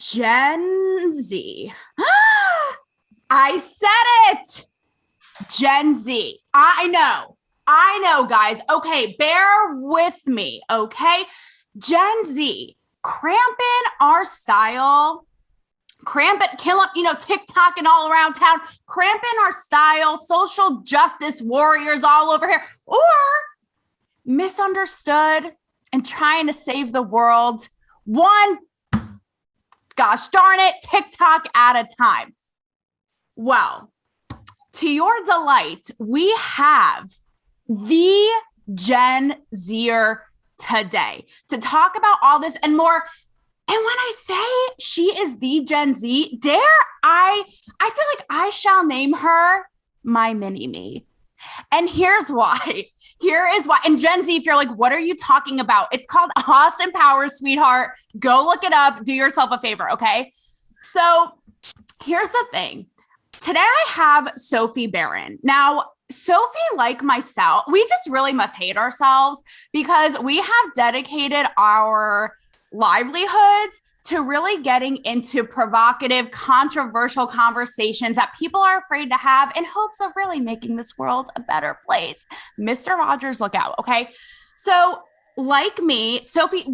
Gen Z. I said it. Gen Z. I know, guys. Okay, bear with me. Okay. Gen Z, cramping our style, cramping, killing, TikTok and all around town, cramping our style, social justice warriors all over here, or misunderstood and trying to save the world one, gosh darn it, TikTok at a time. Well, to your delight, we have the Gen Zer today to talk about all this and more. And when I say she is the Gen Z, I feel like I shall name her my mini me. And here's why. Here is why. And Gen Z, if you're like, what are you talking about? It's called Austin Powers, sweetheart. Go look it up. Do yourself a favor, okay? So here's the thing. Today I have Sophie Beren. Now, Sophie, like myself, we just really must hate ourselves because we have dedicated our livelihoods to really getting into provocative, controversial conversations that people are afraid to have in hopes of really making this world a better place. Mr. Rogers, look out, okay? So like me, Sophie,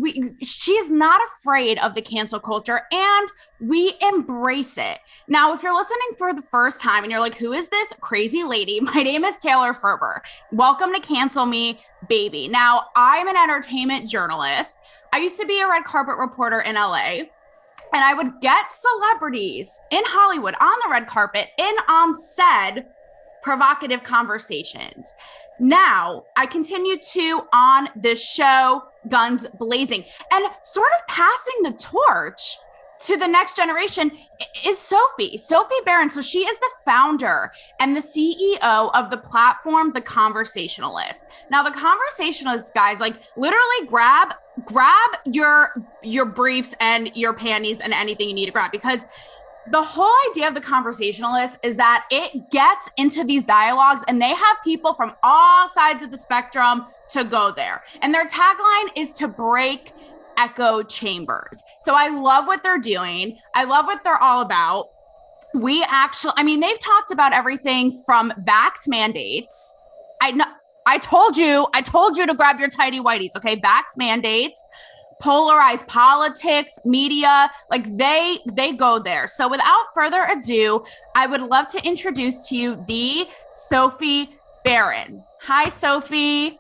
she's not afraid of the cancel culture and we embrace it. Now, if you're listening for the first time and you're like, who is this crazy lady? My name is Taylor Ferber. Welcome to Cancel Me, baby. Now, I'm an entertainment journalist. I used to be a red carpet reporter in LA, and I would get celebrities in Hollywood on the red carpet on said provocative conversations. Now, I continue to on this show, guns blazing, and sort of passing the torch to the next generation is Sophie Beren. So she is the founder and the CEO of the platform, The Conversationalist. Now, The Conversationalist, guys, like literally grab your briefs and your panties and anything you need to grab, because the whole idea of The Conversationalist is that it gets into these dialogues and they have people from all sides of the spectrum to go there. And their tagline is to break echo chambers. So I love what they're doing. I love what they're all about. They've talked about everything from vax mandates. I told you to grab your tidy whities, okay? Vax mandates, polarized politics, media, like they go there. So without further ado, I would love to introduce to you the Sophie Beren. Hi, Sophie.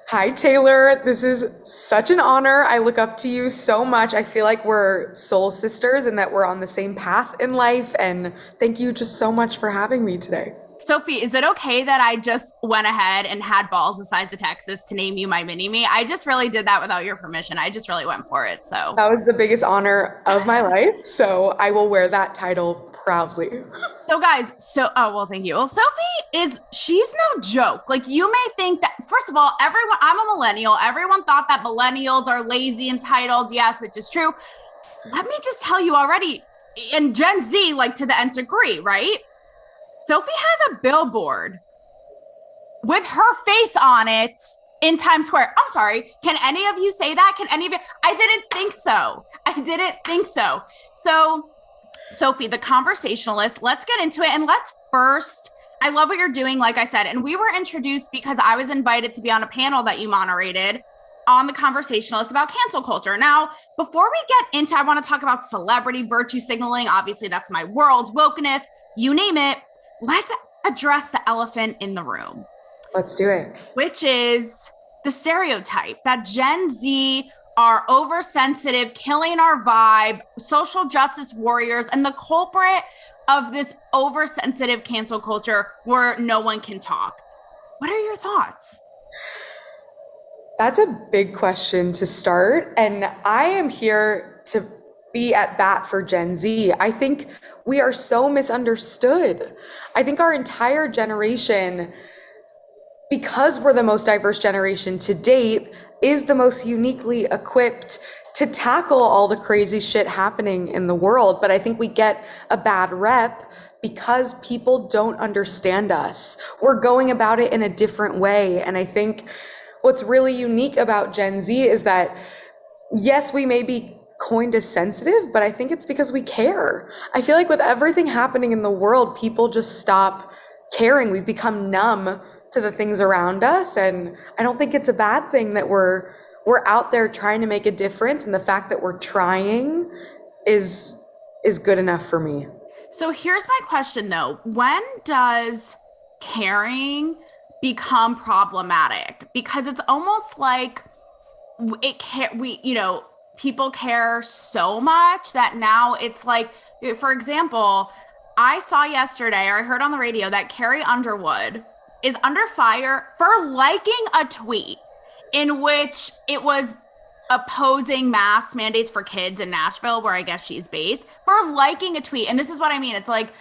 Hi, Taylor. This is such an honor. I look up to you so much. I feel like we're soul sisters and that we're on the same path in life. And thank you just so much for having me today. Sophie, is it okay that I just went ahead and had balls the size of Texas to name you my mini-me? I just really did that without your permission. I just really went for it. So that was the biggest honor of my life. So I will wear that title proudly. So guys, thank you. Well, Sophie she's no joke. Like you may think that, first of all, I'm a millennial. Everyone thought that millennials are lazy, entitled. Yes, which is true. Let me just tell you already, and Gen Z, like to the nth degree, right? Sophie has a billboard with her face on it in Times Square. I'm sorry. Can any of you say that? I didn't think so. So, Sophie, The Conversationalist, let's get into it. And I love what you're doing, like I said. And we were introduced because I was invited to be on a panel that you moderated on The Conversationalist about cancel culture. Now, before we get into, I want to talk about celebrity virtue signaling. Obviously, that's my world, wokeness, you name it. Let's address the elephant in the room. Let's do it. Which is the stereotype that Gen Z are oversensitive, killing our vibe, social justice warriors, and the culprit of this oversensitive cancel culture where no one can talk. What are your thoughts? That's a big question to start. And I am here to be at bat for Gen Z. I think we are so misunderstood. I think our entire generation, because we're the most diverse generation to date, is the most uniquely equipped to tackle all the crazy shit happening in the world. But I think we get a bad rep because people don't understand us. We're going about it in a different way. And I think what's really unique about Gen Z is that, yes, we may be coined as sensitive, but I think it's because we care. I feel like with everything happening in the world, people just stop caring. We've become numb to the things around us, and I don't think it's a bad thing that we're out there trying to make a difference, and the fact that we're trying is good enough for me. So here's my question though. When does caring become problematic? Because it's almost like people care so much that now it's like, for example, I saw yesterday, or I heard on the radio, that Carrie Underwood is under fire for liking a tweet in which it was opposing mask mandates for kids in Nashville, where I guess she's based, for liking a tweet. And this is what I mean. It's like,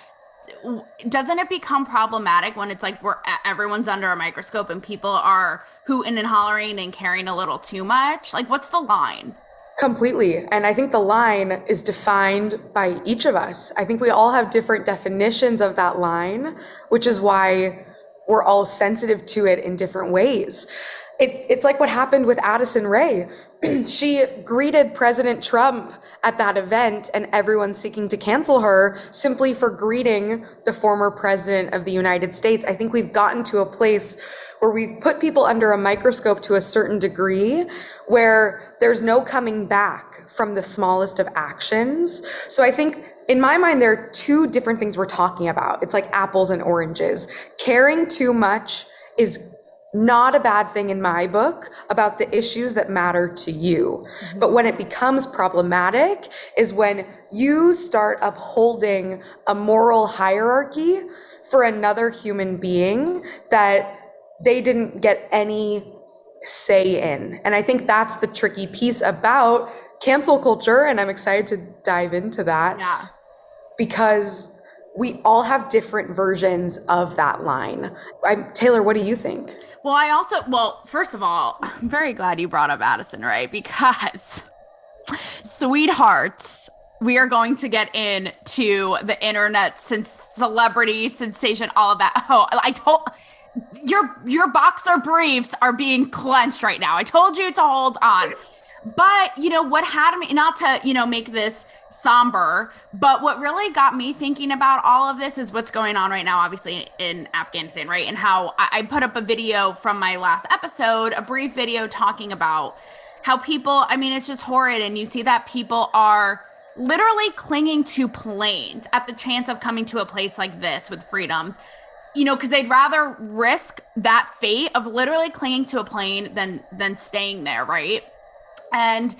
doesn't it become problematic when it's like everyone's under a microscope and people are hooting and hollering and caring a little too much? Like, what's the line? Completely. And I think the line is defined by each of us. I think we all have different definitions of that line, which is why we're all sensitive to it in different ways. It's like what happened with Addison Rae. She greeted President Trump at that event, and everyone seeking to cancel her simply for greeting the former president of the United States. I think we've gotten to a place where we've put people under a microscope to a certain degree where there's no coming back from the smallest of actions. So I think in my mind, there are two different things we're talking about. It's like apples and oranges. Caring too much is not a bad thing in my book about the issues that matter to you. Mm-hmm. But when it becomes problematic is when you start upholding a moral hierarchy for another human being that they didn't get any say in. And I think that's the tricky piece about cancel culture. And I'm excited to dive into that. Yeah. Because we all have different versions of that line. Taylor, what do you think? Well, first of all, I'm very glad you brought up Addison Rae, because sweethearts, we are going to get into the internet celebrity sensation, all of that. Oh, I told your boxer briefs are being clenched right now. I told you to hold on. But, what had me, not to, make this somber, but what really got me thinking about all of this is what's going on right now, obviously, in Afghanistan, right? And how I put up a video from my last episode, a brief video talking about how people, it's just horrid. And you see that people are literally clinging to planes at the chance of coming to a place like this with freedoms, because they'd rather risk that fate of literally clinging to a plane than staying there, right? And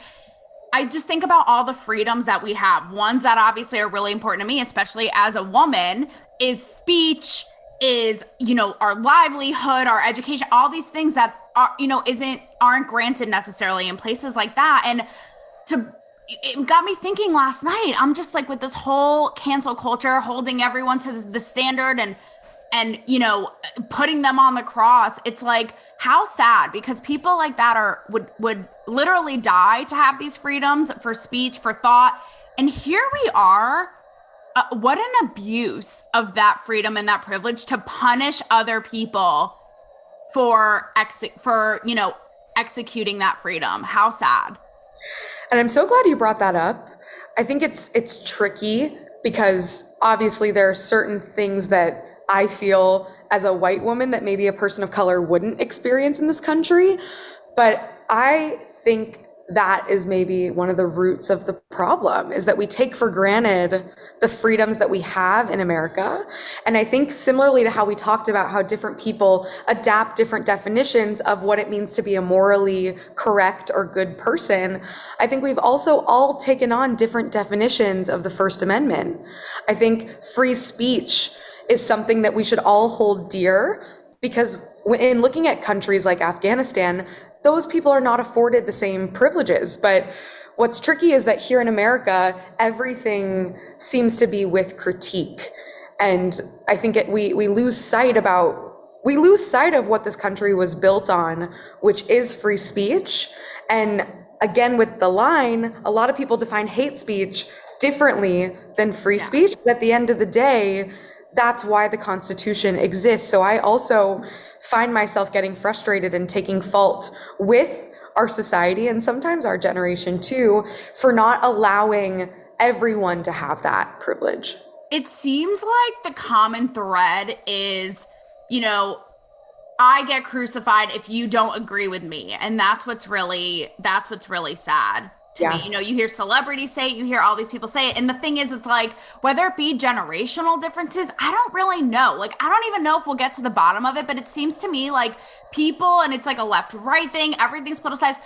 I just think about all the freedoms that we have. Ones that obviously are really important to me, especially as a woman, is speech, is, our livelihood, our education, all these things that are, aren't granted necessarily in places like that. And it got me thinking last night, I'm just like, with this whole cancel culture, holding everyone to the standard and putting them on the cross, it's like, how sad, because people like that would literally die to have these freedoms for speech, for thought. And here we are, what an abuse of that freedom and that privilege to punish other people for executing that freedom. How sad. And I'm so glad you brought that up. I think it's tricky because obviously there are certain things that I feel as a white woman that maybe a person of color wouldn't experience in this country. But I think that is maybe one of the roots of the problem, is that we take for granted the freedoms that we have in America. And I think similarly to how we talked about how different people adapt different definitions of what it means to be a morally correct or good person, I think we've also all taken on different definitions of the First Amendment. I think free speech is something that we should all hold dear, because in looking at countries like Afghanistan, those people are not afforded the same privileges. But what's tricky is that here in America, everything seems to be with critique. And I think we lose sight of what this country was built on, which is free speech. And again, with the line, a lot of people define hate speech differently than free speech. But at the end of the day, that's why the Constitution exists. So I also find myself getting frustrated and taking fault with our society and sometimes our generation too, for not allowing everyone to have that privilege. It seems like the common thread is, I get crucified if you don't agree with me. And that's what's really sad to me. You hear celebrities say it, you hear all these people say it. And the thing is, it's like, whether it be generational differences, I don't really know. Like, I don't even know if we'll get to the bottom of it, but it seems to me like people, and it's like a left-right thing, everything's politicized.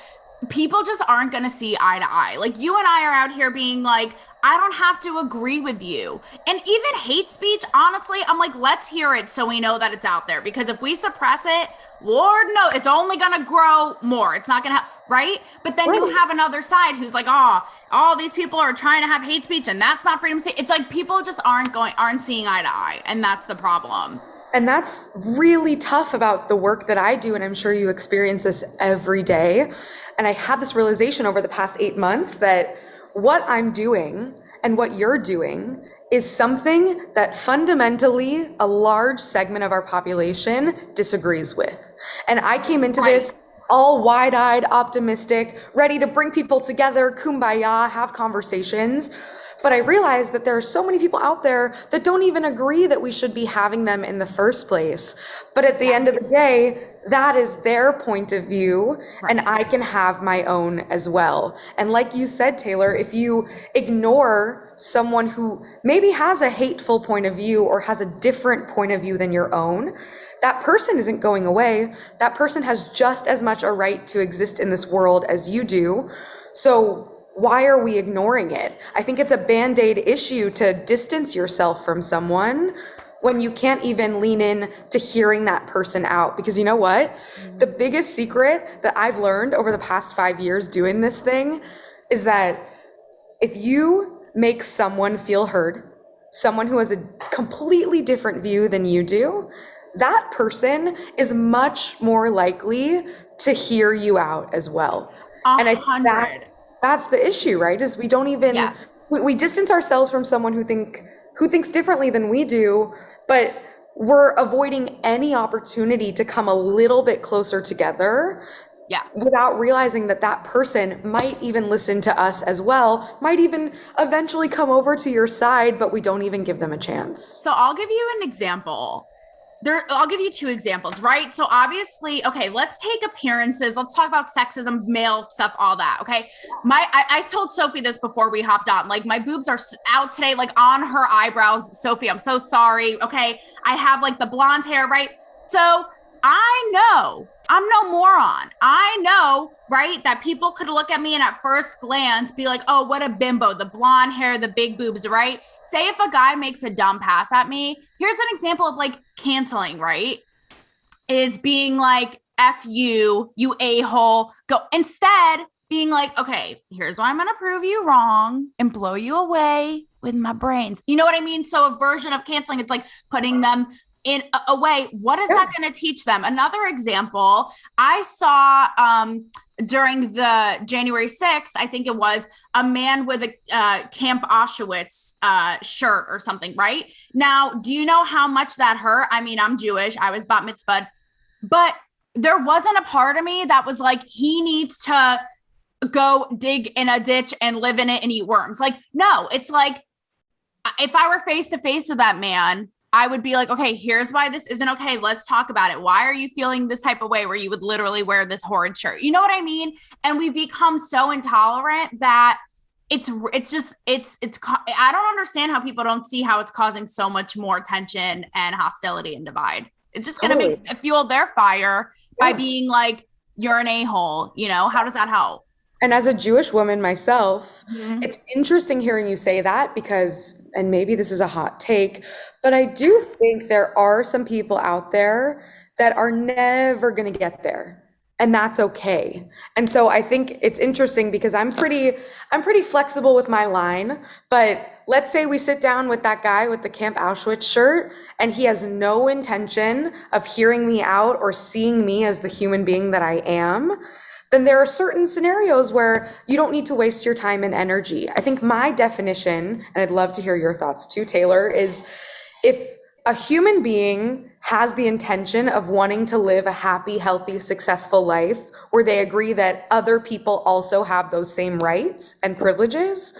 People just aren't going to see eye to eye. Like, you and I are out here being like, I don't have to agree with you. And even hate speech, honestly, I'm like, let's hear it so we know that it's out there. Because if we suppress it, Lord, no, it's only going to grow more. It's not going to, right? But then you have another side who's like, all these people are trying to have hate speech and that's not freedom of speech. It's like people just aren't seeing eye to eye. And that's the problem. And that's really tough about the work that I do. And I'm sure you experience this every day. And I had this realization over the past 8 months that what I'm doing and what you're doing is something that fundamentally a large segment of our population disagrees with. And I came into this all wide-eyed, optimistic, ready to bring people together, kumbaya, have conversations. But I realized that there are so many people out there that don't even agree that we should be having them in the first place. But at the end of the day, that is their point of view, and I can have my own as well. And like you said, Taylor, if you ignore someone who maybe has a hateful point of view or has a different point of view than your own, that person isn't going away. That person has just as much a right to exist in this world as you do. So why are we ignoring it? I think it's a Band-Aid issue to distance yourself from someone when you can't even lean in to hearing that person out. Because you know what? The biggest secret that I've learned over the past 5 years doing this thing is that if you make someone feel heard, someone who has a completely different view than you do, that person is much more likely to hear you out as well. 100. And I think that's the issue, right? Is we don't even, we distance ourselves from someone who thinks differently than we do, but we're avoiding any opportunity to come a little bit closer together without realizing that that person might even listen to us as well, might even eventually come over to your side, but we don't even give them a chance. So I'll give you an example. I'll give you 2 examples, right? So obviously, okay, let's take appearances. Let's talk about sexism, male stuff, all that, okay? I told Sophie this before we hopped on. Like, my boobs are out today, like on her eyebrows. Sophie, I'm so sorry, okay? I have like the blonde hair, right? So I know, I'm no moron. I know, right, that people could look at me and at first glance be like, oh, what a bimbo, the blonde hair, the big boobs, right? Say if a guy makes a dumb pass at me, here's an example of like canceling, right? Is being like, F you a-hole, go. Instead, being like, okay, here's why I'm going to prove you wrong and blow you away with my brains. You know what I mean? So a version of canceling, it's like putting them in a way. What is that going to teach them? Another example, I saw during the January 6th, I think it was, a man with a Camp Auschwitz shirt or something, right? Now, do you know how much that hurt? I mean, I'm Jewish. I was bat mitzvahed. But there wasn't a part of me that was like, he needs to go dig in a ditch and live in it and eat worms. Like, no, it's like, if I were face to face with that man, I would be like, okay, here's why this isn't okay. Let's talk about it. Why are you feeling this type of way where you would literally wear this horrid shirt? You know what I mean? And we've become so intolerant that I don't understand how people don't see how it's causing so much more tension and hostility and divide. It's just going to fuel their fire by being like, you're an a-hole. You know, how does that help? And as a Jewish woman myself, it's interesting hearing you say that because, and maybe this is a hot take, but I do think there are some people out there that are never going to get there. And that's okay. And so I think it's interesting because I'm pretty flexible with my line, but let's say we sit down with that guy with the Camp Auschwitz shirt and he has no intention of hearing me out or seeing me as the human being that I am. Then there are certain scenarios where you don't need to waste your time and energy. I think my definition, and I'd love to hear your thoughts too, Taylor, is if a human being has the intention of wanting to live a happy, healthy, successful life where they agree that other people also have those same rights and privileges,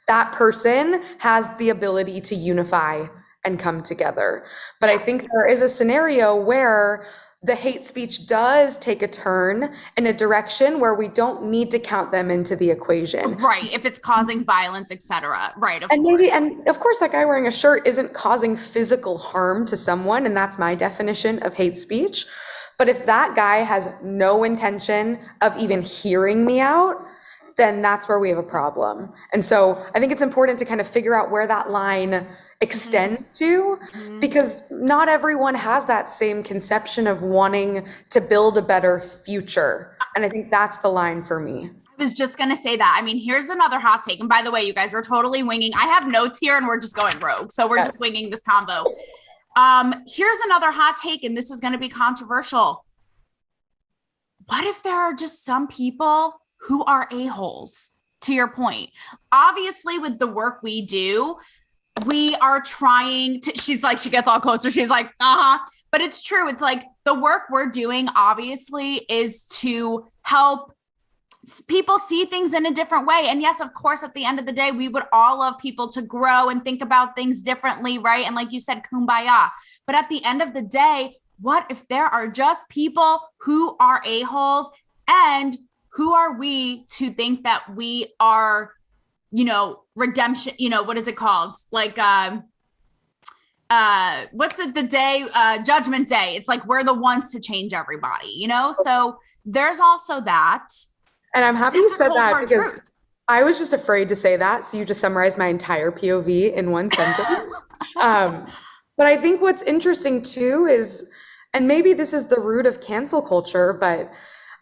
that person has the ability to unify and come together. But I think there is a scenario where the hate speech does take a turn in a direction where we don't need to count them into the equation. Right, if it's causing violence, etc. Right, of And course. maybe, and of course, that guy wearing a shirt isn't causing physical harm to someone, and that's my definition of hate speech. But if that guy has no intention of even hearing me out, then that's where we have a problem. And so I think it's important to kind of figure out where that line extends to, because not everyone has that same conception of wanting to build a better future. And I think that's the line for me. I was just going to say that. I mean, here's another hot take. And by the way, you guys, we're totally winging. I have notes here and we're just going rogue. So we're just winging this combo. Here's another hot take, and this is going to be controversial. What if there are just some people who are a-holes, to your point? Obviously, with the work we do, we are trying to, she's like, she gets all closer. She's like, but it's true. It's like the work we're doing, obviously, is to help people see things in a different way. And yes, of course, at the end of the day, we would all love people to grow and think about things differently, right? And like you said, kumbaya. But at the end of the day, what if there are just people who are a-holes, and who are we to think that we are, redemption, what is it called? Like, what's it, the day, Judgment Day. It's like, we're the ones to change everybody, So there's also that. And I'm happy you said that, because I was just afraid to say that. So you just summarized my entire POV in one sentence. But I think what's interesting too is, and maybe this is the root of cancel culture, but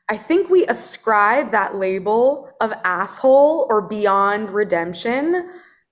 I think we ascribe that label of asshole or beyond redemption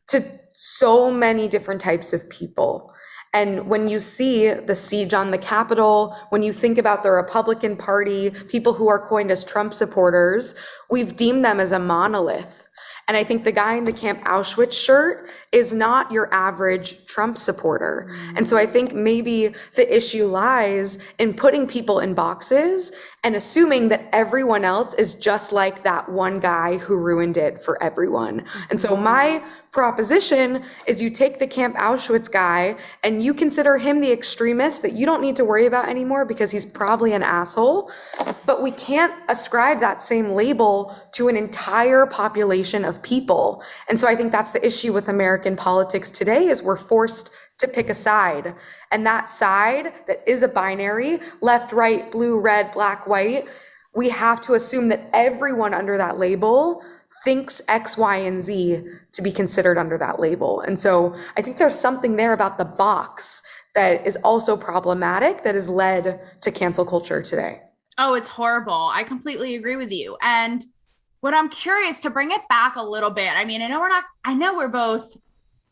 to so many different types of people. And when you see the siege on the Capitol, when you think about the Republican Party, people who are coined as Trump supporters, we've deemed them as a monolith. And I think the guy in the Camp Auschwitz shirt is not your average Trump supporter. And so I think maybe the issue lies in putting people in boxes and assuming that everyone else is just like that one guy who ruined it for everyone. And so my proposition is, you take the Camp Auschwitz guy and you consider him the extremist that you don't need to worry about anymore because he's probably an asshole. But we can't ascribe that same label to an entire population of people. And so I think that's the issue with American politics today, is we're forced to pick a side. And that side that is a binary, left, right, blue, red, black, white, we have to assume that everyone under that label thinks X, Y, and Z to be considered under that label. And so I think there's something there about the box that is also problematic, that has led to cancel culture today. Oh, it's horrible. I completely agree with you. And what I'm curious, to bring it back a little bit, I mean, I know we're both,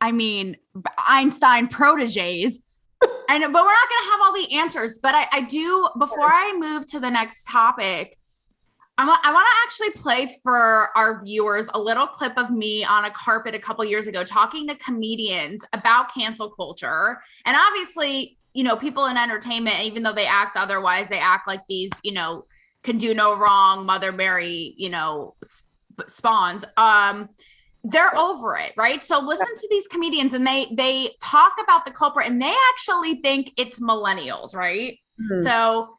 Einstein proteges, but we're not going to have all the answers. But I do, before I move to the next topic, I want to actually play for our viewers a little clip of me on a carpet a couple years ago talking to comedians about cancel culture. And obviously, people in entertainment, even though they act otherwise, they act like these, can do no wrong, Mother Mary, spawns. They're over it, right? So listen to these comedians, and they talk about the culprit, and they actually think it's millennials, right? Mm-hmm. So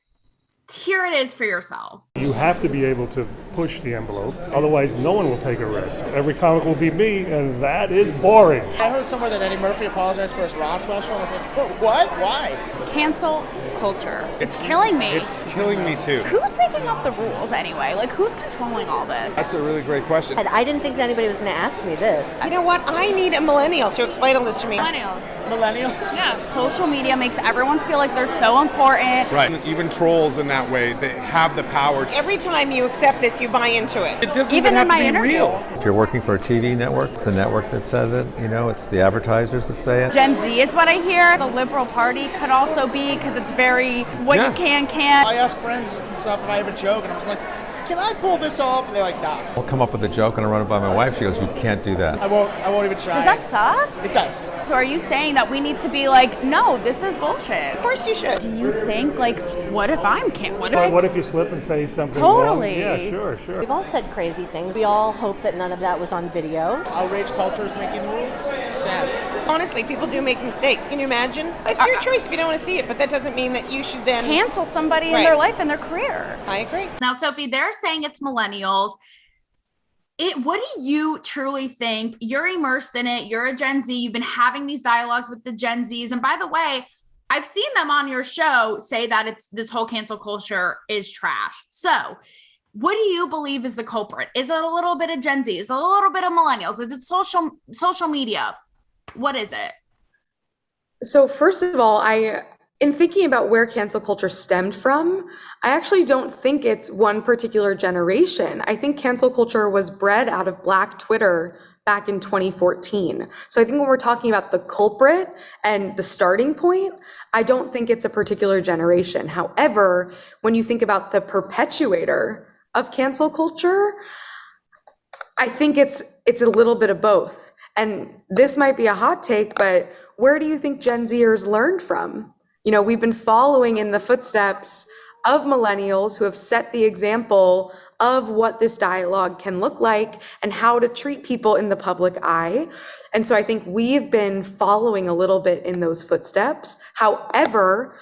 here it is for yourself. You have to be able to push the envelope, otherwise no one will take a risk. Every comic will be me, and that is boring. I heard somewhere that Eddie Murphy apologized for his Raw special, and I was like, what? Why? Cancel culture. It's killing me. It's killing me too. Who's making up the rules anyway? Like, who's controlling all this? That's a really great question. And I didn't think anybody was going to ask me this. You know what? I need a millennial to explain all this to me. Millennials? Yeah. Social media makes everyone feel like they're so important. Right. Even trolls in that way, they have the power. Every time you accept this, you buy into it. It doesn't even have to be real. If you're working for a TV network, it's the network that says it. It's the advertisers that say it. Gen Z is what I hear. The Liberal Party could also be, because it's very what you can't. I ask friends and stuff if I have a joke, and I'm just like, can I pull this off? And they're like, nah. I'll come up with a joke and I run it by my wife. She goes, you can't do that. I won't even try. Does that suck? It does. So are you saying that we need to be like, no, this is bullshit? Of course you should. Do you think, like, what if I'm can't? What if you slip and say something Totally. wrong? Yeah, sure. We've all said crazy things. We all hope that none of that was on video. Outrage culture is making the rules. It's sad. Honestly, people do make mistakes. Can you imagine? It's your choice if you don't want to see it, but that doesn't mean that you should then cancel somebody in Right. their life and their career? I agree. Now, Sophie, they're saying it's millennials. What do you truly think? You're immersed in it. You're a Gen Z. You've been having these dialogues with the Gen Zs. And by the way, I've seen them on your show say that it's this whole cancel culture is trash. So what do you believe is the culprit? Is it a little bit of Gen Z? Is it a little bit of millennials? Is it social media? What is it? So first of all, in thinking about where cancel culture stemmed from, I actually don't think it's one particular generation. I think cancel culture was bred out of Black Twitter back in 2014. So I think when we're talking about the culprit and the starting point, I don't think it's a particular generation. However, when you think about the perpetuator of cancel culture, I think it's a little bit of both. And this might be a hot take, but where do you think Gen Zers learned from? You know, we've been following in the footsteps of millennials who have set the example of what this dialogue can look like and how to treat people in the public eye. And so I think we've been following a little bit in those footsteps. However,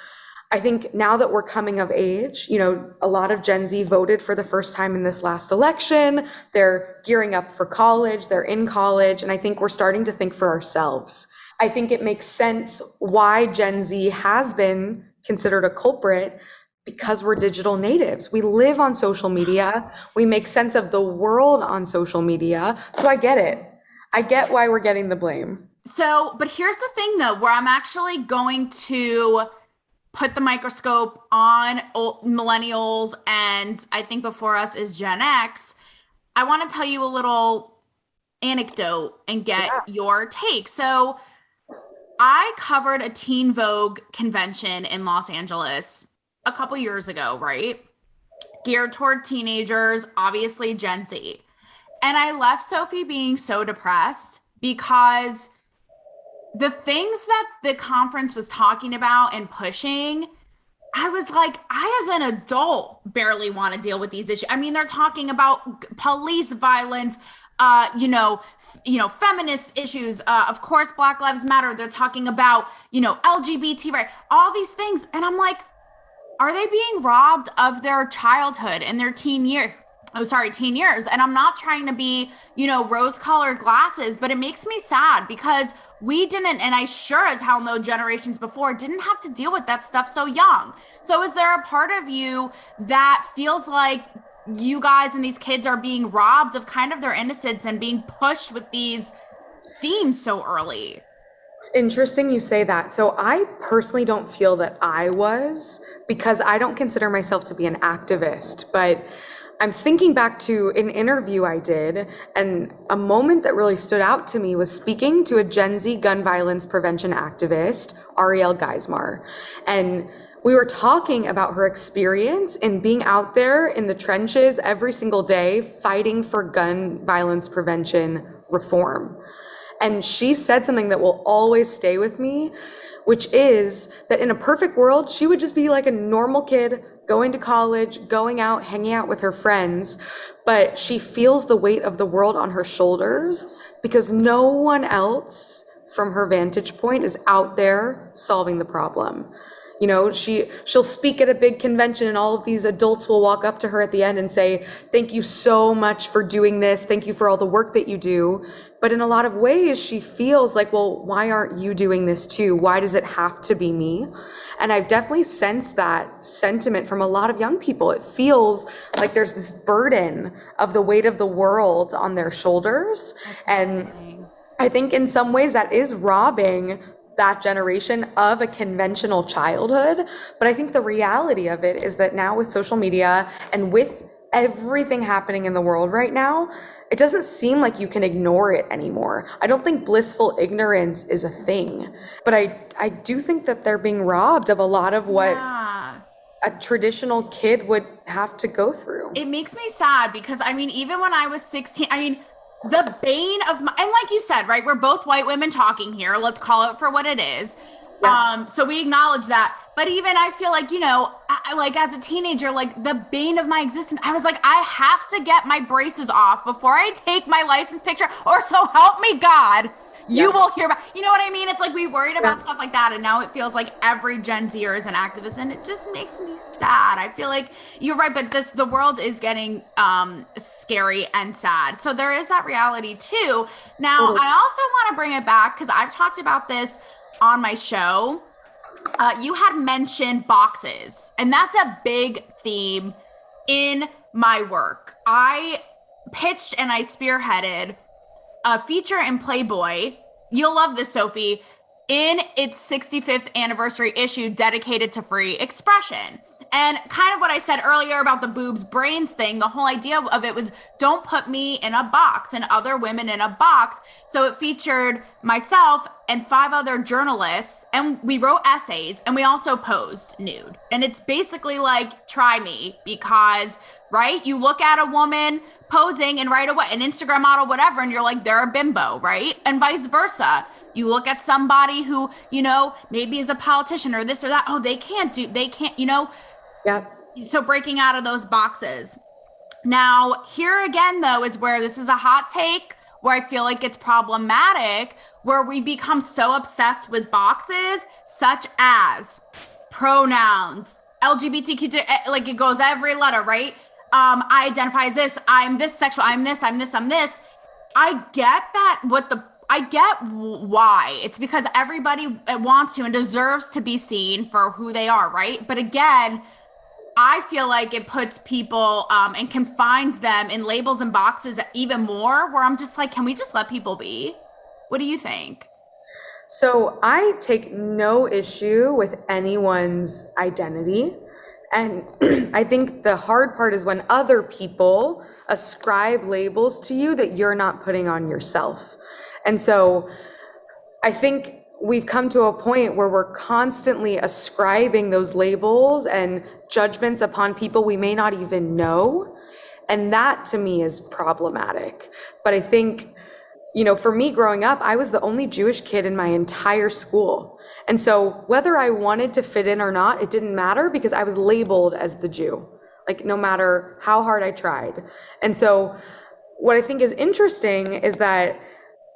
I think now that we're coming of age, you know, a lot of Gen Z voted for the first time in this last election. They're gearing up for college, they're in college, and I think we're starting to think for ourselves. I think it makes sense why Gen Z has been considered a culprit because we're digital natives. We live on social media. We make sense of the world on social media. So I get it. I get why we're getting the blame. So, but here's the thing though, where I'm actually going to put the microscope on millennials, and I think before us is Gen X. I want to tell you a little anecdote and get your take. So I covered a Teen Vogue convention in Los Angeles a couple years ago, right? Geared toward teenagers, obviously Gen Z. And I left Sophie being so depressed because the things that the conference was talking about and pushing, I was like, I as an adult barely want to deal with these issues. I mean, they're talking about police violence, feminist issues, of course, Black Lives Matter. They're talking about, LGBT, right? All these things. And I'm like, are they being robbed of their childhood and their teen years? And I'm not trying to be, rose-colored glasses, but it makes me sad because we didn't, and I sure as hell know generations before didn't have to deal with that stuff so young. So is there a part of you that feels like you guys and these kids are being robbed of kind of their innocence and being pushed with these themes so early? It's interesting you say that. So I personally don't feel that I was, because I don't consider myself to be an activist, but I'm thinking back to an interview I did, and a moment that really stood out to me was speaking to a Gen Z gun violence prevention activist, Ariel Geismar. And we were talking about her experience in being out there in the trenches every single day, fighting for gun violence prevention reform. And she said something that will always stay with me, which is that in a perfect world, she would just be like a normal kid going to college, going out, hanging out with her friends, but she feels the weight of the world on her shoulders because no one else from her vantage point is out there solving the problem. She'll speak at a big convention and all of these adults will walk up to her at the end and say, thank you so much for doing this. Thank you for all the work that you do. But in a lot of ways, she feels like, well, why aren't you doing this too? Why does it have to be me? And I've definitely sensed that sentiment from a lot of young people. It feels like there's this burden of the weight of the world on their shoulders. And I think in some ways that is robbing that generation of a conventional childhood. But I think the reality of it is that now with social media and with everything happening in the world right now, it doesn't seem like you can ignore it anymore. I don't think blissful ignorance is a thing, but I do think that they're being robbed of a lot of what a traditional kid would have to go through. It makes me sad because, I mean, even when I was 16, I mean, the bane of my, and like you said, right, we're both white women talking here. Let's call it for what it is. Yeah. So we acknowledge that. But even I feel like, you know, like as a teenager, like the bane of my existence, I was like, I have to get my braces off before I take my license picture, or so help me God, you will hear about, you know what I mean? It's like we worried about stuff like that. And now it feels like every Gen Zer is an activist, and it just makes me sad. I feel like you're right, but the world is getting scary and sad. So there is that reality too. Now, I also want to bring it back because I've talked about this on my show. You had mentioned boxes, and that's a big theme in my work. I pitched and I spearheaded a feature in Playboy. You'll love this, Sophie, in its 65th anniversary issue dedicated to free expression. And kind of what I said earlier about the boobs brains thing, the whole idea of it was don't put me in a box and other women in a box. So it featured myself and 5 other journalists, and we wrote essays, and we also posed nude. And it's basically like, try me, because, right, you look at a woman posing and right away, an Instagram model, whatever, and you're like, they're a bimbo, right? And vice versa. You look at somebody who, you know, maybe is a politician or this or that. Oh, they can't, you know? Yeah. So breaking out of those boxes. Now, here again, though, is where this is a hot take, where I feel like it's problematic, where we become so obsessed with boxes, such as pronouns, LGBTQ, like it goes every letter, right? I identify as this, I'm this sexual, I'm this, I'm this, I'm this. I get that I get why. It's because everybody wants to and deserves to be seen for who they are, right? But again, I feel like it puts people and confines them in labels and boxes even more, where I'm just like, can we just let people be? What do you think? So I take no issue with anyone's identity. And I think the hard part is when other people ascribe labels to you that you're not putting on yourself. And so I think we've come to a point where we're constantly ascribing those labels and judgments upon people we may not even know. And that to me is problematic. But I think, you know, for me growing up, I was the only Jewish kid in my entire school. And so whether I wanted to fit in or not, it didn't matter because I was labeled as the Jew, like no matter how hard I tried. And so what I think is interesting is that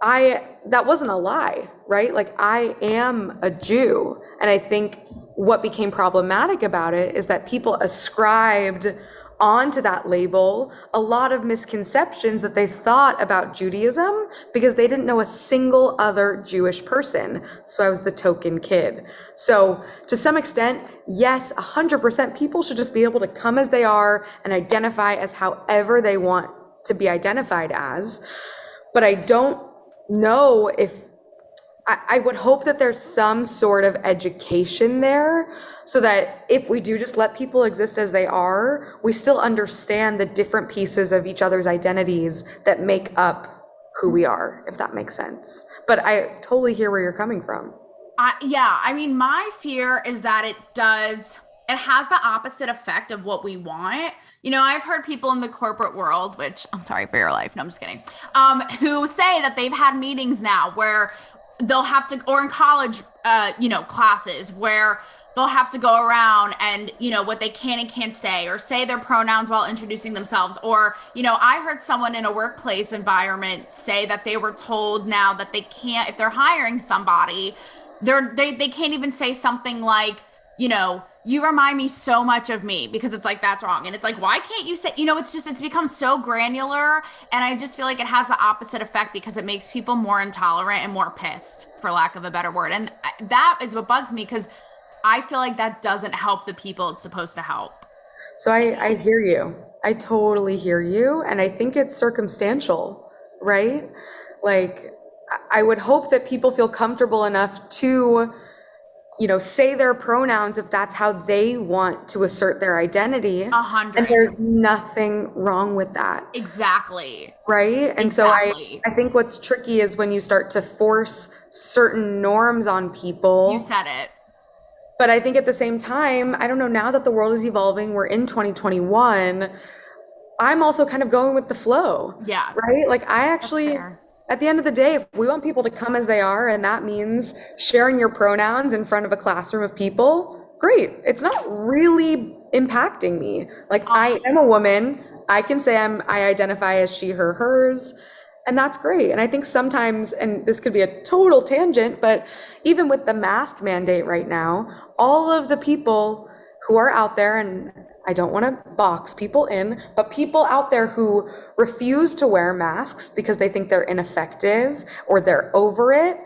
that wasn't a lie, right? Like I am a Jew. And I think what became problematic about it is that people ascribed onto that label a lot of misconceptions that they thought about Judaism because they didn't know a single other Jewish person. So I was the token kid. So to some extent, yes, 100% people should just be able to come as they are and identify as however they want to be identified as. But I don't know if I would hope that there's some sort of education there so that if we do just let people exist as they are, we still understand the different pieces of each other's identities that make up who we are, if that makes sense. But I totally hear where you're coming from. Yeah, I mean, my fear is that it has the opposite effect of what we want. You know, I've heard people in the corporate world, which I'm sorry for your life, no, I'm just kidding, who say that they've had meetings now where they'll have to, or in college, classes where they'll have to go around and, you know, what they can and can't say, or say their pronouns while introducing themselves. Or, you know, I heard someone in a workplace environment say that they were told now that they can't, if they're hiring somebody, they can't even say something like, you know, you remind me so much of me, because it's like, that's wrong. And it's like, why can't you say, you know, it's become so granular. And I just feel like it has the opposite effect because it makes people more intolerant and more pissed, for lack of a better word. And that is what bugs me, because I feel like that doesn't help the people it's supposed to help. So I hear you. I totally hear you. And I think it's circumstantial, right? Like, I would hope that people feel comfortable enough to, you know, say their pronouns if that's how they want to assert their identity. 100. And there's nothing wrong with that. Exactly. Right? And exactly. So I think what's tricky is when you start to force certain norms on people. You said it. But I think at the same time, I don't know, now that the world is evolving, we're in 2021, I'm also kind of going with the flow. Yeah. Right? Like I actually, at the end of the day, if we want people to come as they are, and that means sharing your pronouns in front of a classroom of people, great. It's not really impacting me. Like I am a woman. I can say I identify as she, her, hers. And that's great. And I think sometimes, and this could be a total tangent, but even with the mask mandate right now, all of the people who are out there, and I don't want to box people in, but people out there who refuse to wear masks because they think they're ineffective or they're over it,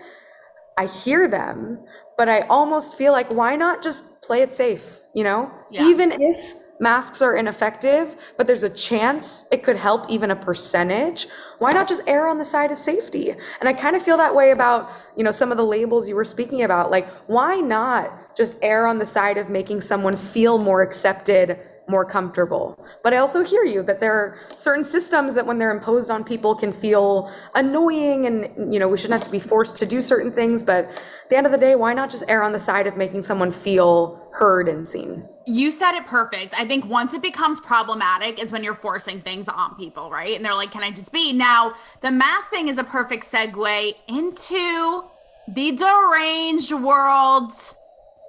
I hear them, but I almost feel like, why not just play it safe, you know? Yeah. Even if masks are ineffective, but there's a chance it could help even a percentage, why not just err on the side of safety? And I kind of feel that way about, you know, some of the labels you were speaking about. Like, why not just err on the side of making someone feel more accepted, more comfortable? But I also hear you that there are certain systems that when they're imposed on people can feel annoying, and, you know, we shouldn't have to be forced to do certain things. But at the end of the day, why not just err on the side of making someone feel heard and seen? You said it perfect. I think once it becomes problematic is when you're forcing things on people, right? And they're like, can I just be? Now, the mask thing is a perfect segue into the deranged world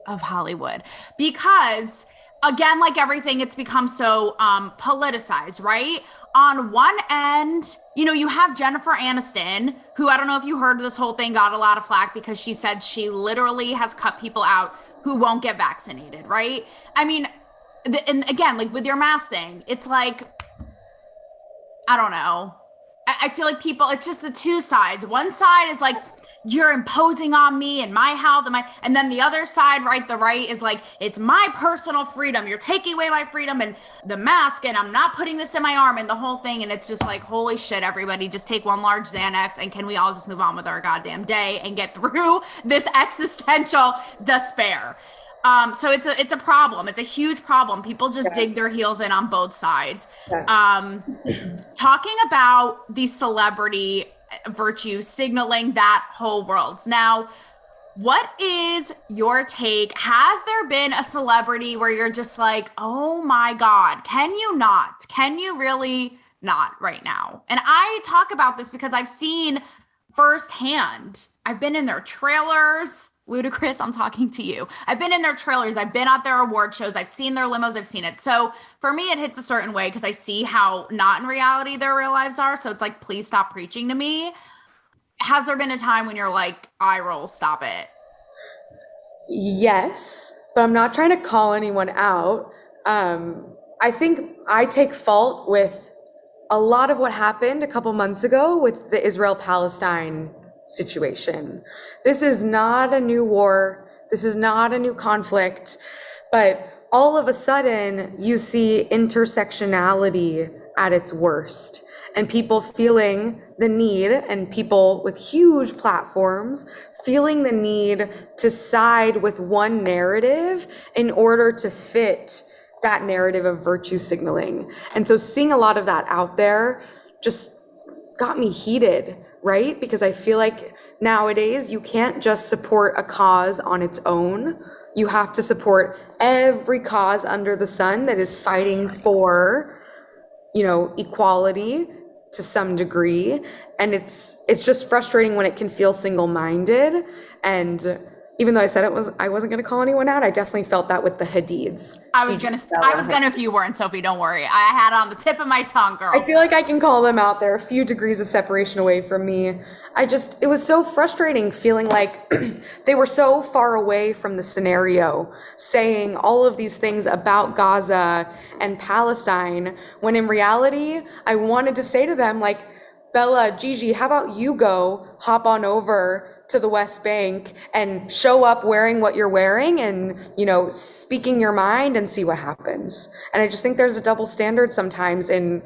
of Hollywood. Because, again, like everything, it's become so politicized, right? On one end, you know, you have Jennifer Aniston, who, I don't know if you heard, this whole thing got a lot of flack because she said she literally has cut people out who won't get vaccinated, right? I mean, and again, like with your mask thing, it's like, I don't know. I feel like people, it's just the two sides. One side is like, you're imposing on me and my health and then the other side, right, the right is like, it's my personal freedom. You're taking away my freedom and the mask, and I'm not putting this in my arm and the whole thing. And it's just like, holy shit, everybody just take one large Xanax, and can we all just move on with our goddamn day and get through this existential despair? So it's a problem. It's a huge problem. People just dig their heels in on both sides. Talking about the celebrity virtue signaling that whole world. Now, what is your take? Has there been a celebrity where you're just like, oh my God, can you not? Can you really not right now? And I talk about this because I've seen firsthand. I've been in their trailers. Ludacris, I'm talking to you. I've been in their trailers. I've been at their award shows. I've seen their limos. I've seen it. So for me, it hits a certain way because I see how not in reality their real lives are. So it's like, please stop preaching to me. Has there been a time when you're like, eye roll, stop it? Yes, but I'm not trying to call anyone out. I think I take fault with a lot of what happened a couple months ago with the Israel-Palestine situation. This is not a new war. This is not a new conflict, but all of a sudden you see intersectionality at its worst, and people feeling the need, and people with huge platforms feeling the need to side with one narrative in order to fit that narrative of virtue signaling. And so seeing a lot of that out there just got me heated, right? Because I feel like nowadays you can't just support a cause on its own. You have to support every cause under the sun that is fighting for, you know, equality to some degree. And it's just frustrating when it can feel single-minded. And even though I said I wasn't going to call anyone out, I definitely felt that with the Hadids. I was gonna if you weren't, Sophie, don't worry. I had it on the tip of my tongue, girl. I feel like I can call them out. They're a few degrees of separation away from me. It was so frustrating feeling like they were so far away from the scenario, saying all of these things about Gaza and Palestine, when in reality, I wanted to say to them, like, Bella, Gigi, how about you go hop on over to the West Bank and show up wearing what you're wearing and, you know, speaking your mind and see what happens. And I just think there's a double standard sometimes in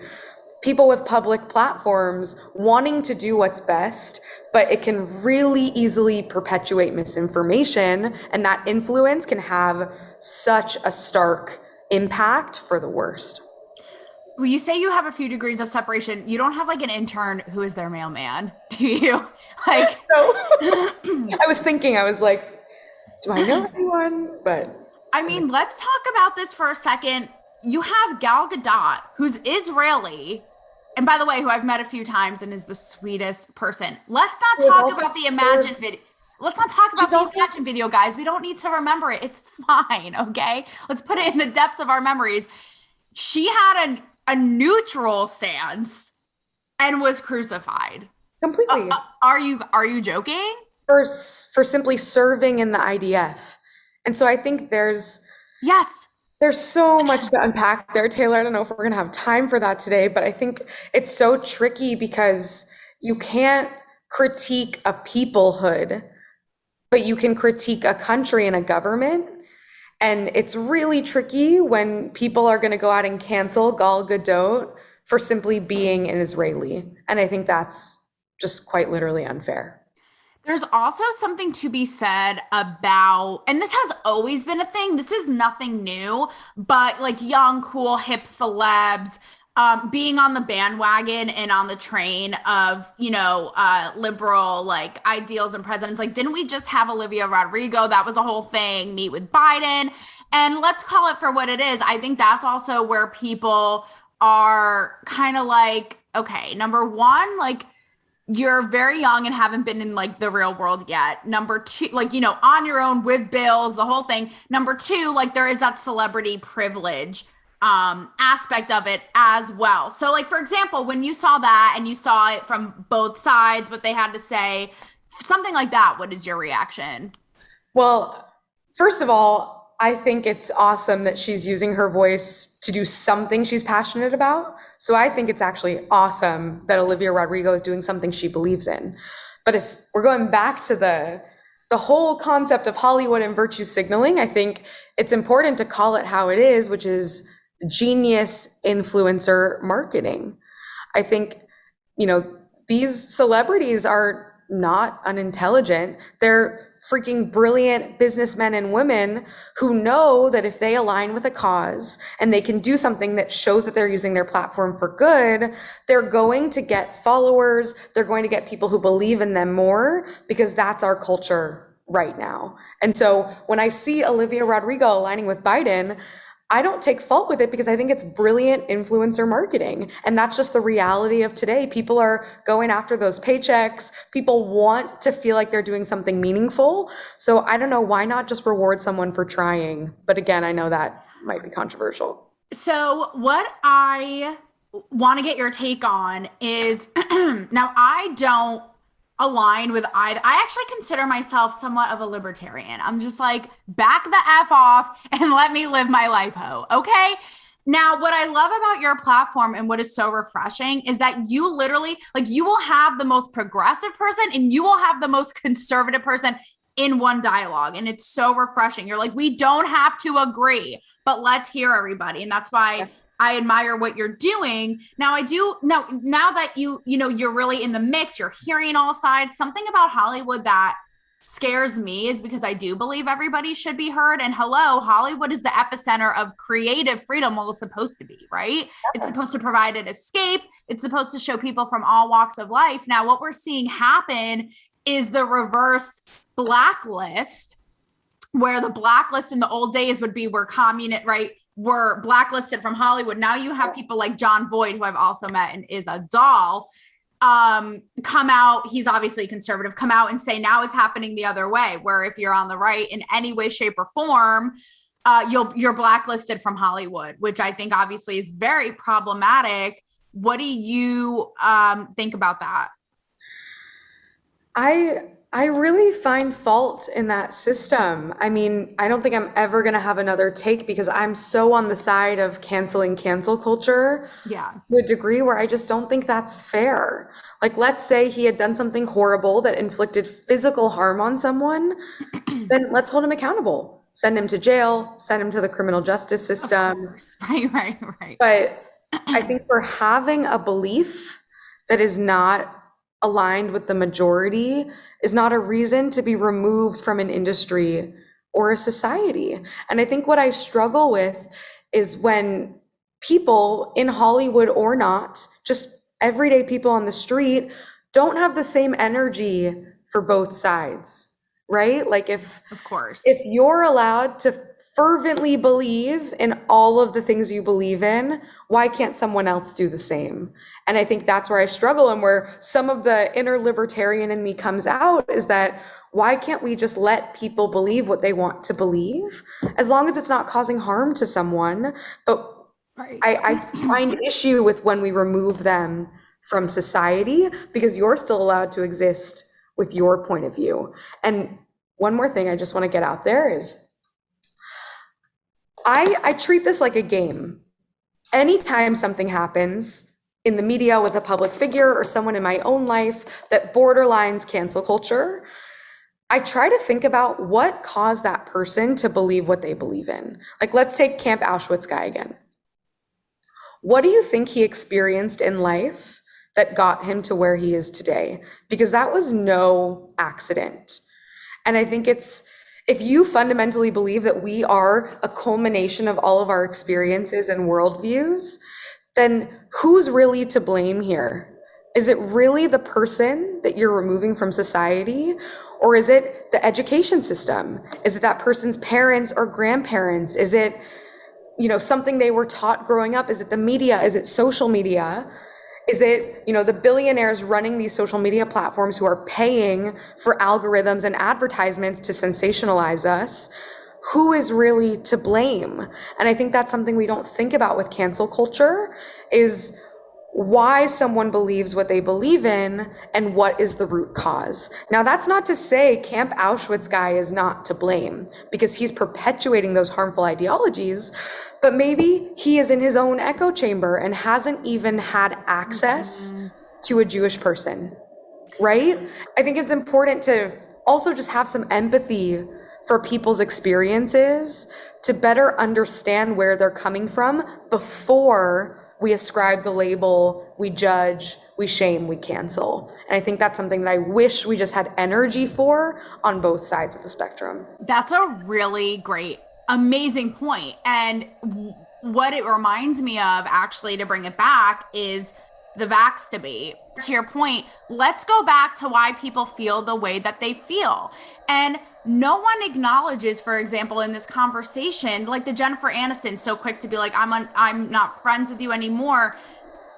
people with public platforms wanting to do what's best, but it can really easily perpetuate misinformation, and that influence can have such a stark impact for the worst. Well, you say you have a few degrees of separation. You don't have like an intern who is their mailman, do you? Like, So, I was like, Do I know anyone? But I mean, let's talk about this for a second. You have Gal Gadot, who's Israeli, and by the way, who I've met a few times and is the sweetest person. Let's not talk about the Imagine video. Let's not talk about the Imagine video, guys. We don't need to remember it. It's fine, okay? Let's put it in the depths of our memories. She had a neutral stance and was crucified. Completely. Are you joking? For simply serving in the IDF. And so I think there's so much to unpack there, Taylor. I don't know if we're going to have time for that today, but I think it's so tricky because you can't critique a peoplehood, but you can critique a country and a government. And it's really tricky when people are going to go out and cancel Gal Gadot for simply being an Israeli. And I think that's just quite literally unfair. There's also something to be said about, and this has always been a thing, this is nothing new, but like young, cool, hip celebs being on the bandwagon and on the train of, liberal like ideals and presidents. Like, didn't we just have Olivia Rodrigo? That was a whole thing, meet with Biden. And let's call it for what it is. I think that's also where people are kind of like, okay, number one, like, you're very young and haven't been in like the real world yet. Number two, like, on your own with bills, the whole thing. Number two, like there is that celebrity privilege aspect of it as well. So like, for example, when you saw that and you saw it from both sides, what they had to say, something like that, what is your reaction? Well, first of all, I think it's awesome that she's using her voice to do something she's passionate about. So I think it's actually awesome that Olivia Rodrigo is doing something she believes in. But if we're going back to the whole concept of Hollywood and virtue signaling, I think it's important to call it how it is, which is genius influencer marketing. I think, these celebrities are not unintelligent. They're freaking brilliant businessmen and women who know that if they align with a cause and they can do something that shows that they're using their platform for good, they're going to get followers, they're going to get people who believe in them more, because that's our culture right now. And so when I see Olivia Rodrigo aligning with Biden, I don't take fault with it because I think it's brilliant influencer marketing. And that's just the reality of today. People are going after those paychecks. People want to feel like they're doing something meaningful. So I don't know, why not just reward someone for trying? But again, I know that might be controversial. So what I want to get your take on is, now I don't align with either. I actually consider myself somewhat of a libertarian. I'm just like, back the F off and let me live my life, ho. Okay. Now, what I love about your platform and what is so refreshing is that you literally, like, you will have the most progressive person and you will have the most conservative person in one dialogue. And it's so refreshing. You're like, we don't have to agree, but let's hear everybody. And that's why I admire what you're doing. Now I do now that you're really in the mix, you're hearing all sides. Something about Hollywood that scares me is because I do believe everybody should be heard. And hello, Hollywood is the epicenter of creative freedom. Well, it's supposed to be, right? It's supposed to provide an escape. It's supposed to show people from all walks of life. Now, what we're seeing happen is the reverse blacklist, where the blacklist in the old days would be where communist, right? Were blacklisted from Hollywood. Now you have people like John Boyd, who I've also met and is a doll, come out. He's obviously conservative, come out and say now it's happening the other way, where if you're on the right in any way, shape, or form, you're blacklisted from Hollywood, which I think obviously is very problematic. What do you think about that? I really find fault in that system. I mean, I don't think I'm ever going to have another take because I'm so on the side of canceling cancel culture to a degree where I just don't think that's fair. Like, let's say he had done something horrible that inflicted physical harm on someone, then let's hold him accountable. Send him to jail, send him to the criminal justice system. Right. But I think for having a belief that is not aligned with the majority is not a reason to be removed from an industry or a society. And I think what I struggle with is when people in Hollywood or not, just everyday people on the street, don't have the same energy for both sides. right? Like if Of course. if you're allowed to fervently believe in all of the things you believe in, why can't someone else do the same? And I think that's where I struggle, and where some of the inner libertarian in me comes out, is that why can't we just let people believe what they want to believe, as long as it's not causing harm to someone? But I find issue with when we remove them from society, because you're still allowed to exist with your point of view. And one more thing I just want to get out there is I treat this like a game. Anytime something happens in the media with a public figure or someone in my own life that borderlines cancel culture, I try to think about what caused that person to believe what they believe in. Like, let's take Camp Auschwitz guy again. What do you think he experienced in life that got him to where he is today? Because that was no accident. And I think if you fundamentally believe that we are a culmination of all of our experiences and worldviews, then who's really to blame here? Is it really the person that you're removing from society? Or is it the education system? Is it that person's parents or grandparents? Is it, something they were taught growing up? Is it the media? Is it social media? Is it, the billionaires running these social media platforms who are paying for algorithms and advertisements to sensationalize us? Who is really to blame? And I think that's something we don't think about with cancel culture, is why someone believes what they believe in and what is the root cause. Now, that's not to say Camp Auschwitz guy is not to blame, because he's perpetuating those harmful ideologies, but maybe he is in his own echo chamber and hasn't even had access to a Jewish person, right? I think it's important to also just have some empathy for people's experiences, to better understand where they're coming from before we ascribe the label, we judge, we shame, we cancel. And I think that's something that I wish we just had energy for on both sides of the spectrum. That's a really great, amazing point. And what it reminds me of, actually, to bring it back, is the vax debate. To your point, let's go back to why people feel the way that they feel. And no one acknowledges, for example, in this conversation, like the Jennifer Aniston, so quick to be like, I'm not friends with you anymore.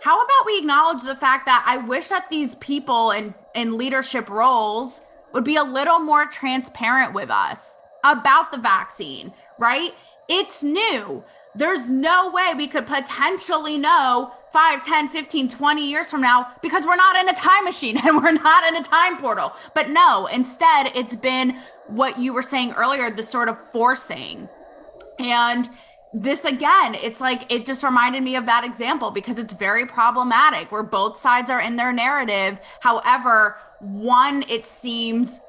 How about we acknowledge the fact that I wish that these people in leadership roles would be a little more transparent with us about the vaccine, right? It's new. There's no way we could potentially know 5, 10, 15, 20 years from now, because we're not in a time machine and we're not in a time portal. But no, instead, it's been what you were saying earlier, the sort of forcing. And this, again, it's like, it just reminded me of that example, because it's very problematic where both sides are in their narrative. However, one, it seems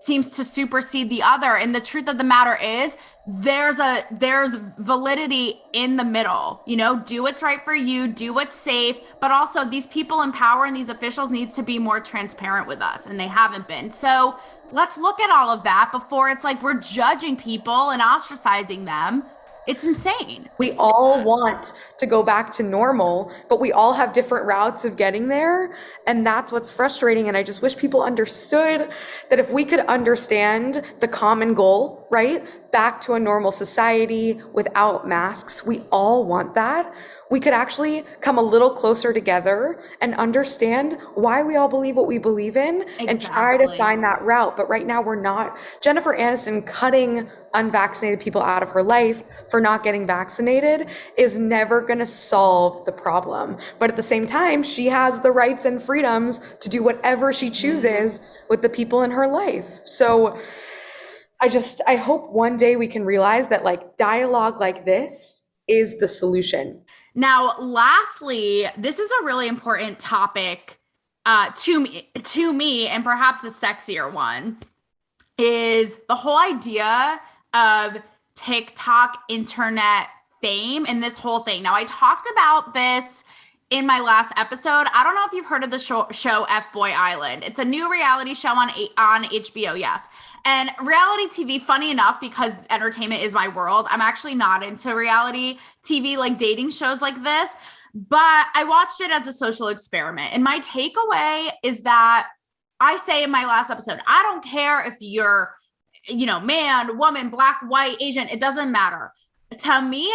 to supersede the other. And the truth of the matter is, there's validity in the middle. Do what's right for you, do what's safe, but also these people in power and these officials needs to be more transparent with us, and they haven't been. So let's look at all of that before it's like we're judging people and ostracizing them. It's insane. We all want to go back to normal, but we all have different routes of getting there. And that's what's frustrating. And I just wish people understood that if we could understand the common goal, right? Back to a normal society without masks, we all want that. We could actually come a little closer together and understand why we all believe what we believe in. Exactly. And try to find that route. But right now we're not. Jennifer Aniston cutting unvaccinated people out of her life for not getting vaccinated is never going to solve the problem. But at the same time, she has the rights and freedoms to do whatever she chooses with the people in her life. So I hope one day we can realize that, like, dialogue like this is the solution. Now, lastly, this is a really important topic to me, and perhaps a sexier one, is the whole idea of TikTok internet fame and this whole thing. Now, I talked about this in my last episode. I don't know if you've heard of the show F-Boy Island. It's a new reality show on HBO, yes. And reality TV, funny enough, because entertainment is my world, I'm actually not into reality TV, like dating shows like this, but I watched it as a social experiment. And my takeaway is that I say in my last episode, I don't care if you're man, woman, black, white, Asian, it doesn't matter. To me,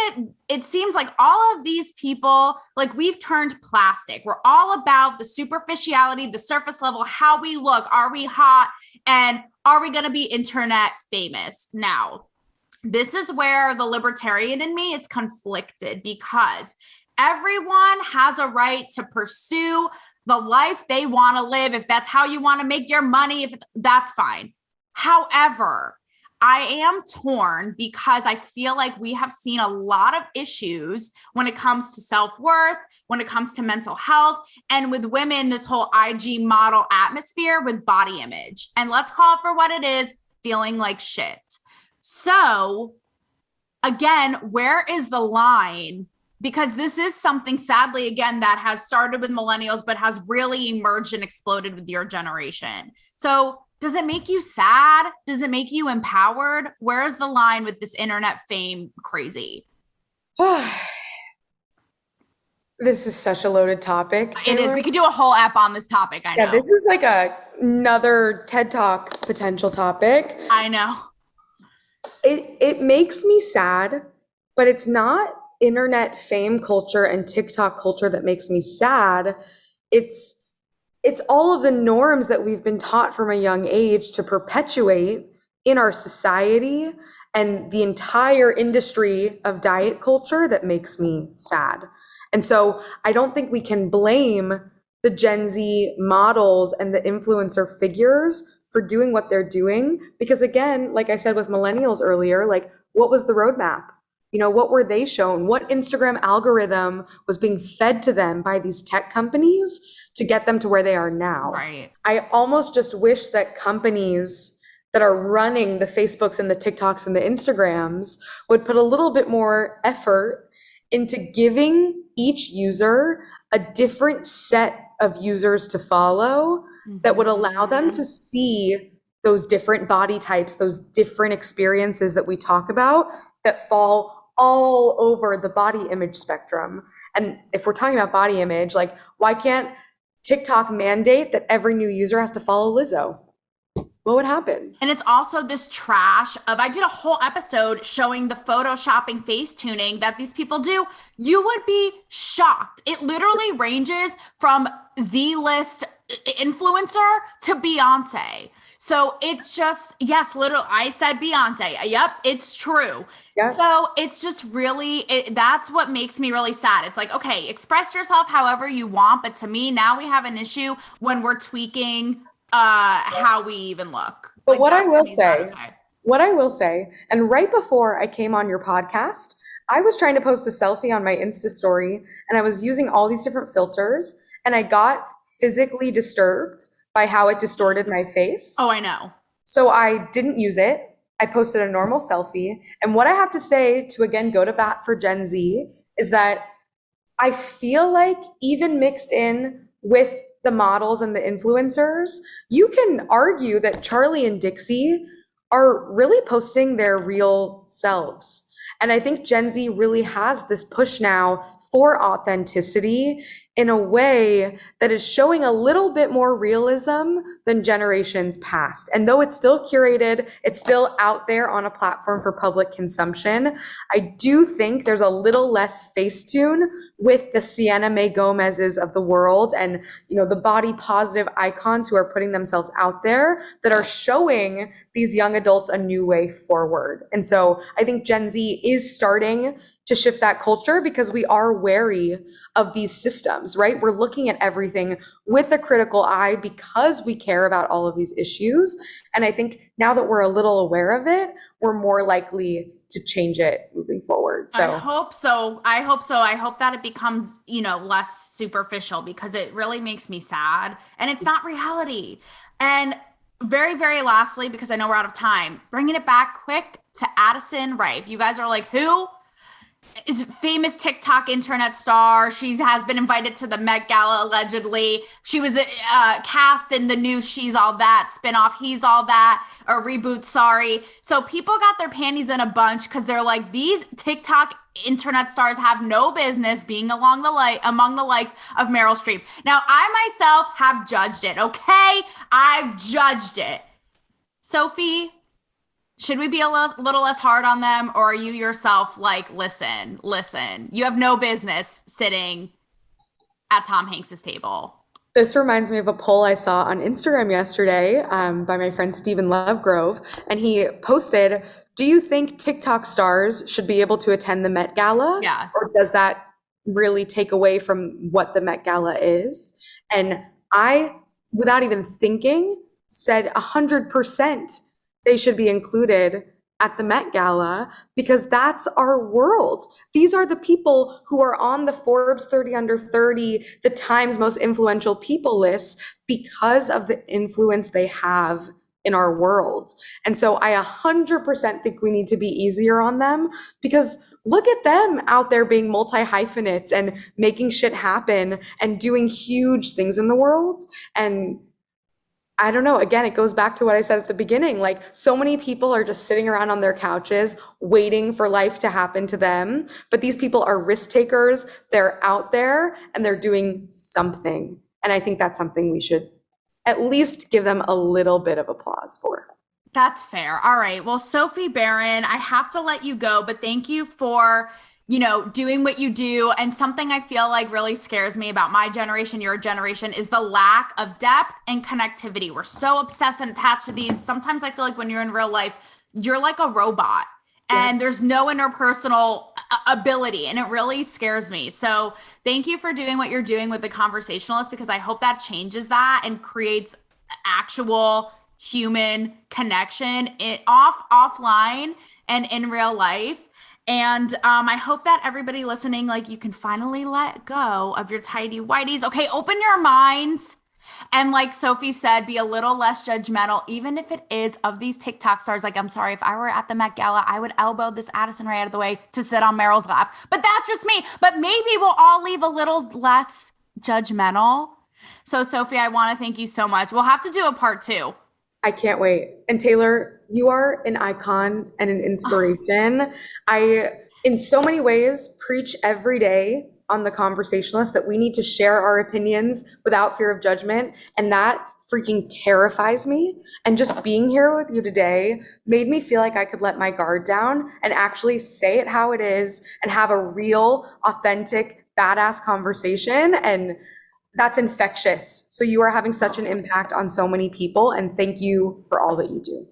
it seems like all of these people, like we've turned plastic. We're all about the superficiality, the surface level, how we look. Are we hot? And are we going to be internet famous? Now, this is where the libertarian in me is conflicted, because everyone has a right to pursue the life they want to live. If that's how you want to make your money, that's fine. However, I am torn because I feel like we have seen a lot of issues when it comes to self-worth, when it comes to mental health, and with women, this whole IG model atmosphere with body image. And let's call it for what it is, feeling like shit. So again, where is the line? Because this is something, sadly, again, that has started with millennials, but has really emerged and exploded with your generation. So does it make you sad? Does it make you empowered? Where's the line with this internet fame crazy? This is such a loaded topic, Taylor. It is. We could do a whole app on this topic. I know. Yeah, this is like another TED Talk potential topic. I know. It makes me sad, but it's not internet fame culture and TikTok culture that makes me sad. It's all of the norms that we've been taught from a young age to perpetuate in our society and the entire industry of diet culture that makes me sad. And so I don't think we can blame the Gen Z models and the influencer figures for doing what they're doing, because again, like I said with millennials earlier, like what was the roadmap? What were they shown? What Instagram algorithm was being fed to them by these tech companies to get them to where they are now? Right. I almost just wish that companies that are running the Facebooks and the TikToks and the Instagrams would put a little bit more effort into giving each user a different set of users to follow that would allow them to see those different body types, those different experiences that we talk about that fall all over the body image spectrum. And if we're talking about body image, like why can't TikTok mandate that every new user has to follow Lizzo? What would happen? And it's also this trash of, I did a whole episode showing the photoshopping face tuning that these people do. You would be shocked. It literally ranges from Z-list influencer to Beyonce. So it's just, yes, literally, I said Beyonce. Yep, it's true. Yep. So it's just really, that's what makes me really sad. It's like, okay, express yourself however you want. But to me, now we have an issue when we're tweaking how we even look. But like, what I will say, and right before I came on your podcast, I was trying to post a selfie on my Insta story and I was using all these different filters and I got physically disturbed by how it distorted my face. Oh, I know. So I didn't use it. I posted a normal selfie. And what I have to say to, again, go to bat for Gen Z is that I feel like even mixed in with the models and the influencers, you can argue that Charlie and Dixie are really posting their real selves. And I think Gen Z really has this push now for authenticity in a way that is showing a little bit more realism than generations past. And though it's still curated, it's still out there on a platform for public consumption, I do think there's a little less Facetune with the Sienna Mae Gomez's of the world and, the body positive icons who are putting themselves out there that are showing these young adults a new way forward. And so I think Gen Z is starting to shift that culture because we are wary of these systems, right? We're looking at everything with a critical eye because we care about all of these issues. And I think now that we're a little aware of it, we're more likely to change it moving forward. So I hope so. I hope that it becomes, less superficial because it really makes me sad and it's not reality. And very, very lastly, because I know we're out of time, bringing it back quick to Addison Rae. If you guys are like, who? Is a famous TikTok internet star. She has been invited to the Met Gala, allegedly. She was cast in the new She's All That spinoff, He's All That, or reboot, sorry. So people got their panties in a bunch because they're like, these TikTok internet stars have no business being among the likes of Meryl Streep. Now, I myself have judged it, okay? I've judged it. Sophie, Should we be a little less hard on them, or are you yourself like, listen, you have no business sitting at Tom Hanks's table? This reminds me of a poll I saw on Instagram yesterday by my friend Stephen Lovegrove, and he posted, do you think TikTok stars should be able to attend the Met Gala? Yeah. Or does that really take away from what the Met Gala is? And I, without even thinking, said 100% they should be included at the Met Gala, because that's our world. These are the people who are on the Forbes 30 under 30, the Times most influential people lists, because of the influence they have in our world. And so I 100% think we need to be easier on them, because look at them out there being multi-hyphenates and making shit happen and doing huge things in the world. And I don't know, again, it goes back to what I said at the beginning. Like, so many people are just sitting around on their couches waiting for life to happen to them. But these people are risk takers. They're out there and they're doing something. And I think that's something we should at least give them a little bit of applause for. That's fair. All right. Well, Sophie Beren, I have to let you go, but thank you for, doing what you do. And something I feel like really scares me about my generation, your generation, is the lack of depth and connectivity. We're so obsessed and attached to these. Sometimes I feel like when you're in real life, you're like a robot and there's no interpersonal ability. And it really scares me. So thank you for doing what you're doing with the Conversationalist, because I hope that changes that and creates actual human connection offline and in real life. And I hope that everybody listening, like, you can finally let go of your tidy whities. Okay, open your minds. And like Sophie said, be a little less judgmental, even if it is of these TikTok stars. Like, I'm sorry, if I were at the Met Gala, I would elbow this Addison Rae out of the way to sit on Meryl's lap. But that's just me. But maybe we'll all leave a little less judgmental. So Sophie, I want to thank you so much. We'll have to do a part 2. I can't wait. And Taylor, you are an icon and an inspiration. I, in so many ways, preach every day on The Conversationalist that we need to share our opinions without fear of judgment. And that freaking terrifies me. And just being here with you today made me feel like I could let my guard down and actually say it how it is and have a real, authentic, badass conversation. And that's infectious. So you are having such an impact on so many people, and thank you for all that you do.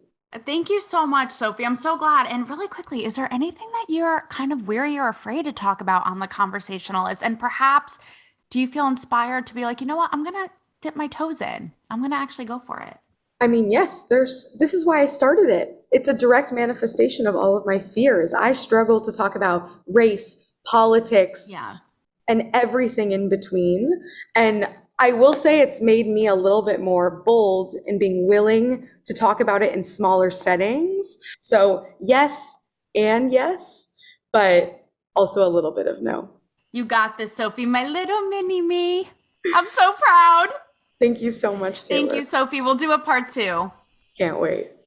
Thank you so much, Sophie. I'm so glad. And really quickly, is there anything that you're kind of weary or afraid to talk about on The Conversationalist? And perhaps, do you feel inspired to be like, you know what, I'm going to dip my toes in. I'm going to actually go for it. I mean, yes, this is why I started it. It's a direct manifestation of all of my fears. I struggle to talk about race, politics, and everything in between. And I will say it's made me a little bit more bold in being willing to talk about it in smaller settings. So yes, but also a little bit of no. You got this, Sophie, my little mini me. I'm so proud. Thank you so much, Taylor. Thank you, Sophie. We'll do a part 2. Can't wait.